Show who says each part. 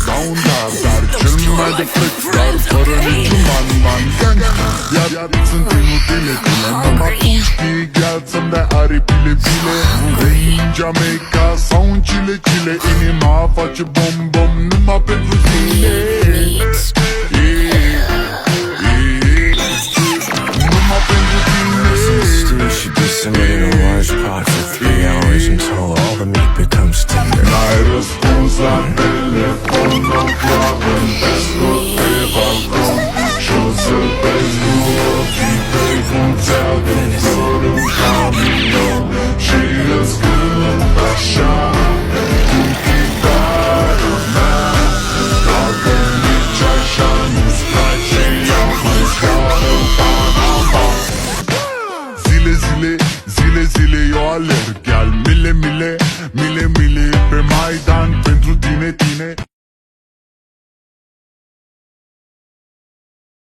Speaker 1: dau un dar cel mai de preț, dar fără niciun ban gang. Iar sunt inutile tine, numai tu știi gheață să-mi dai aripile bile. Vei în Jamaica sau în Chile, inima face bom numai pentru tine. Numai pentru tine.
Speaker 2: She decimated a large pot for 3 hours until all the meat becomes tender.
Speaker 1: N-ai răspuns la telefon, no problem, descote balcon. Și-o să vezi ochii tăi cum ți-aduc flori în camion. Și îți cânt așa cu chitară mea. Dacă nici așa nu-ți place, ia mai scară în Panama. Zile eu alerg, iar mile pe Maidan pentru tine